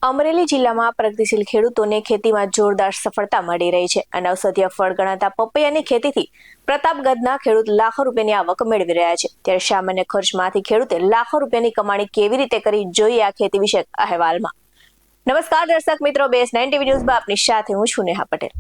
અમરેલી જિલ્લામાં પ્રગતિશીલ ખેડૂતોને ખેતીમાં જોરદાર સફળતા મળી રહી છે અને ઔષધીય ફળ ગણાતા પપૈયાની ખેતીથી પ્રતાપગઢના ખેડૂત લાખો રૂપિયાની આવક મેળવી રહ્યા છે। ત્યારે સામાન્ય ખર્ચમાંથી ખેડૂતે લાખો રૂપિયાની કમાણી કેવી રીતે કરી, જોઈએ આ ખેતી વિષયક અહેવાલમાં। નમસ્કાર દર્શક મિત્રો, BS9 TV ન્યૂઝમાં આપની સાથે હું છું નેહા પટેલ।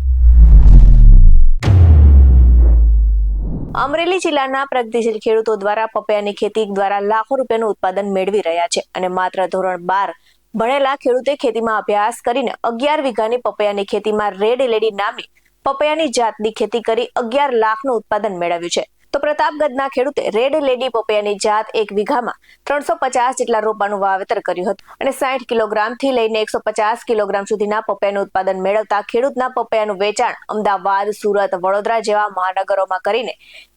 અમરેલી જિલ્લાના પ્રગતિશીલ ખેડૂતો દ્વારા પપૈયાની ખેતી દ્વારા લાખો રૂપિયાનું ઉત્પાદન મેળવી રહ્યા છે અને માત્ર ધોરણ 12 ભણેલા ખેડૂતે ખેતીમાં અભ્યાસ કરીને 11 વીઘાની પપૈયાની ખેતીમાં રેડ લેડી નામની પપૈયાની જાતની ખેતી કરી 11 લાખનું ઉત્પાદન મેળવ્યું છે। તો પ્રતાપગઢના ખેડૂતે રેડ લેડી પપૈયાની જાત 1 વીઘામાં 350 જેટલા રોપાનું વાવેતર કર્યું હતું અને 60 કિલોગ્રામથી લઈને 150 કિલોગ્રામ સુધીના પપૈયાનું ઉત્પાદન મેળવતા ખેડૂતના પપૈયાનું વેચાણ અમદાવાદ, સુરત, વડોદરા જેવા મહાનગરોમાં કરીને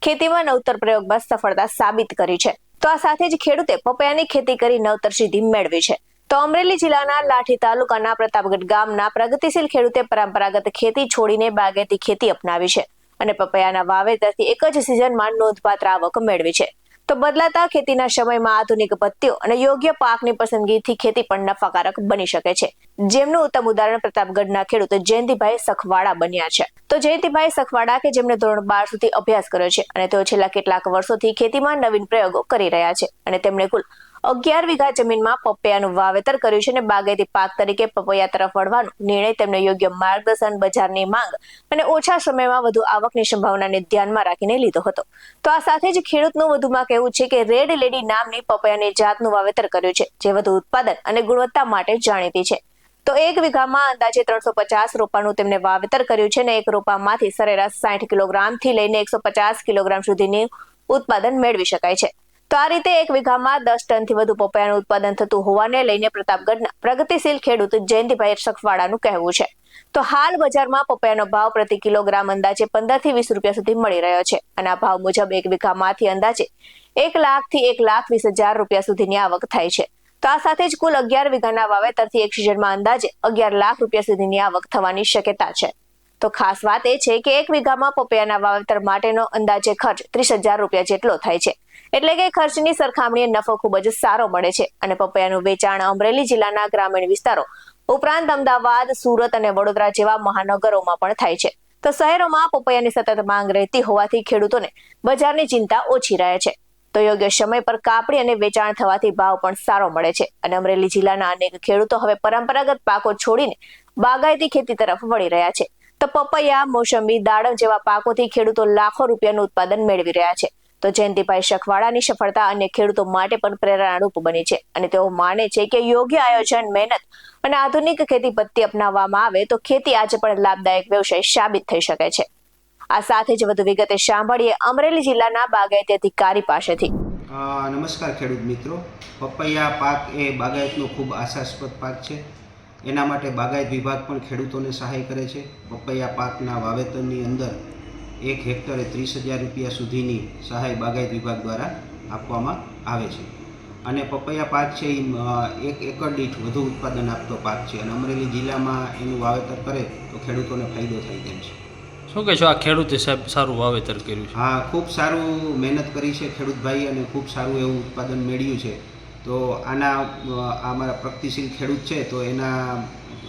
ખેતીમાં નવતર પ્રયોગમાં સફળતા સાબિત કરી છે। તો આ સાથે જ ખેડૂતે પપૈયાની ખેતી કરી નવતર સિદ્ધિ મેળવી છે। તો અમરેલી જિલ્લાના લાઠી તાલુકાના પ્રતાપગઢ ગામના પ્રગતિશીલ ખેડૂતે પરંપરાગત ખેતી છોડીને બાગાયતી ખેતી અપનાવી છે અને પપૈયાના વાવેતરથી એક જ સિઝનમાં નોંધપાત્ર આવક મેળવી છે। તો બદલાતા ખેતીના સમયમાં આધુનિક પદ્ધતિઓ અને યોગ્ય પાકની પસંદગીથી ખેતી પણ નફાકારક બની શકે છે, જેમનું ઉત્તમ ઉદાહરણ પ્રતાપગઢના ખેડૂત જયંતિભાઈ સખવાડા બન્યા છે। તો જયંતિભાઈ સખવાડા કે જેમણે ધોરણ 12 સુધી અભ્યાસ કર્યો છે અને તેઓ છેલ્લા કેટલાક વર્ષોથી ખેતીમાં નવીન પ્રયોગો કરી રહ્યા છે અને તેમણે કુલ 11 વીઘા જમીનમાં પપૈયાનું વાવેતર કર્યું છે અને બાગાયતી પાક તરીકે પપૈયા તરફ વળવાનો નિર્ણય તેમને યોગ્ય માર્ગદર્શન, બજારની માંગ અને ઓછા સમયમાં વધુ આવકની સંભાવનાને ધ્યાનમાં રાખીને લીધો હતો। તો આ સાથે જ ખેડૂતનું વધુમાં કહેવું છે કે રેડ લેડી નામની પપૈયાની જાતનું વાવેતર કર્યું છે, જે વધુ ઉત્પાદન અને ગુણવત્તા માટે જાણીતી છે। તો 1 વીઘામાં અંદાજે 350 રોપાનું તેમને વાવેતર કર્યું છે અને એક રોપામાંથી સરેરાશ 60 કિલોગ્રામથી લઈને 150 કિલોગ્રામ સુધીનું ઉત્પાદન મેળવી શકાય છે। તો આ રીતે 1 વીઘામાં 10 ટનથી વધુ પપૈયાનું ઉત્પાદન થતું હોવાને લઈને પ્રતાપગઢના પ્રગતિશીલ ખેડૂત જયંતિભાઈ સખવાડાનું કહેવું છે। તો હાલ બજારમાં પપૈયાનો ભાવ પ્રતિ કિલોગ્રામ અંદાજે 15 થી 20 રૂપિયા સુધી મળી રહ્યો છે અને આ ભાવ મુજબ 1 વીઘામાંથી અંદાજે 1 લાખ થી 1,20,000 રૂપિયા સુધીની આવક થાય છે। તો આ સાથે જ કુલ 11 વીઘાના વાવેતરથી એક સિઝનમાં અંદાજે 11 લાખ રૂપિયા સુધીની આવક થવાની શક્યતા છે। તો ખાસ વાત એ છે કે 1 વીઘામાં પપૈયાના વાવેતર માટેનો અંદાજે ખર્ચ 30,000 રૂપિયા જેટલો થાય છે, એટલે કે ખર્ચની સરખામણીએ નફો ખૂબ જ સારો મળે છે અને પપૈયાનું વેચાણ અમરેલી જિલ્લાના ગ્રામીણ વિસ્તારો ઉપરાંત અમદાવાદ, સુરત અને વડોદરા જેવા મહાનગરોમાં પણ થાય છે। તો શહેરોમાં પપૈયાની સતત માંગ રહેતી હોવાથી ખેડૂતોને બજારની ચિંતા ઓછી રહે છે। તો યોગ્ય સમય પર કાપણી અને વેચાણ થવાથી ભાવ પણ સારો મળે છે અને અમરેલી જિલ્લાના અનેક ખેડૂતો હવે પરંપરાગત પાકો છોડીને બાગાયતી ખેતી તરફ વળી રહ્યા છે। તો પપૈયા, મોસંબી, દાડમ જેવા પાકોથી ખેડૂતો લાખો રૂપિયાનું ઉત્પાદન મેળવી રહ્યા છે। તો જયંતિભાઈ સખવાડાની સફળતા અન્ય ખેડૂતો માટે પણ પ્રેરણારૂપ બની છે અને તેઓ માને છે કે યોગ્ય આયોજન, મહેનત અને આધુનિક ખેતી પદ્ધતિ અપનાવવામાં આવે તો ખેતી આજે પણ લાભદાયક વ્યવસાય સાબિત થઈ શકે છે। આ સાથે જ વધુ વિગતે સાંભળીએ અમરેલી જિલ્લાના બાગાયતી અધિકારી પાસેથી। નમસ્કાર ખેડૂત મિત્રો, પપૈયા પાક એ બાગાયતનો ખૂબ આશાસ્પદ પાક છે। એના માટે બાગાયત વિભાગ પણ ખેડૂતોને સહાય કરે છે। પપૈયા પાકના વાવેતરની અંદર 1 હેક્ટરે 30,000 રૂપિયા સુધીની સહાય બાગાયત વિભાગ દ્વારા આપવામાં આવે છે અને પપૈયા પાક છે એ 1 એકર દીઠ વધુ ઉત્પાદન આપતો પાક છે અને અમરેલી જિલ્લામાં એનું વાવેતર કરે તો ખેડૂતોને ફાયદો થાય તેમ છે। શું કહેશો, આ ખેડૂતે સાહેબ સારું વાવેતર કર્યું છે? હા, ખૂબ સારું મહેનત કરી છે ખેડૂતભાઈ અને ખૂબ સારું એવું ઉત્પાદન મેળવ્યું છે। તો અમારા પ્રગતિશીલ ખેડૂત છે તો એના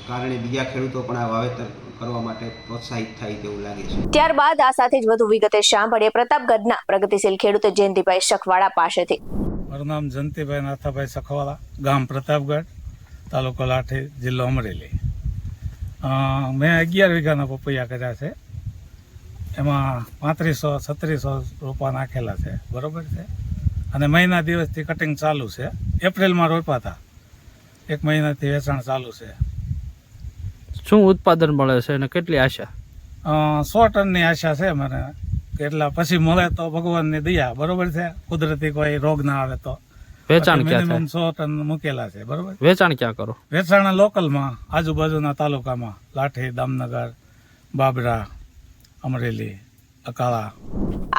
કારણે બીજા ખેડૂતો પણ આ વાવેતર કરવા માટે પ્રોત્સાહિત થાય તેવું લાગે છે। ત્યારબાદ આ સાથે જ વધુ વિગતે સાંભળીએ પ્રતાપગઢના પ્રગતિશીલ ખેડૂત જયંતિભાઈ સખવાડા પાસેથી। મારું નામ જયંતિભાઈ નાથાભાઈ સખવાડા, ગામ પ્રતાપગઢ, તાલુકો લાઠી, જિલ્લો અમરેલી। મેં 11 વીઘાના પપૈયા કર્યા છે, એમાં 3500-3600 રોપા નાખેલા છે, બરોબર છે, અને મહિના દિવસથી કટિંગ ચાલુ છે। એપ્રિલમાં રોપ્યા હતા, 1 મહિનાથી વેચાણ ચાલુ છે। શું ઉત્પાદન મળે છે અને કેટલી આશા? 100 ટનની આશા છે મને, કેટલા પછી મળે તો ભગવાનની દયા, બરોબર છે, કુદરતી કોઈ રોગ ના આવે તો। વેચાણ ક્યાં મિનિમમ 100 ટન મૂકેલા છે, બરોબર। વેચાણ ક્યાં કરો? વેચાણ લોકલમાં, આજુબાજુના તાલુકામાં, લાઠી, દામનગર, બાબરા, અમરેલી, અકાળા।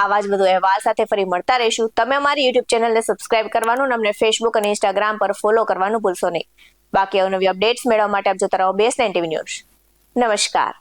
આવા જ વધુ અહેવાલ સાથે ફરી મળતા રહીશું। તમે અમારી YouTube ચેનલને સબસ્ક્રાઇબ કરવાનું અને અમને Facebook અને Instagram પર ફોલો કરવાનું ભૂલશો નહીં। બાકી અવનવી અપડેટ્સ મેળવવા માટે આપ જોતા રહો BS9 TV ન્યૂઝ। નમસ્કાર।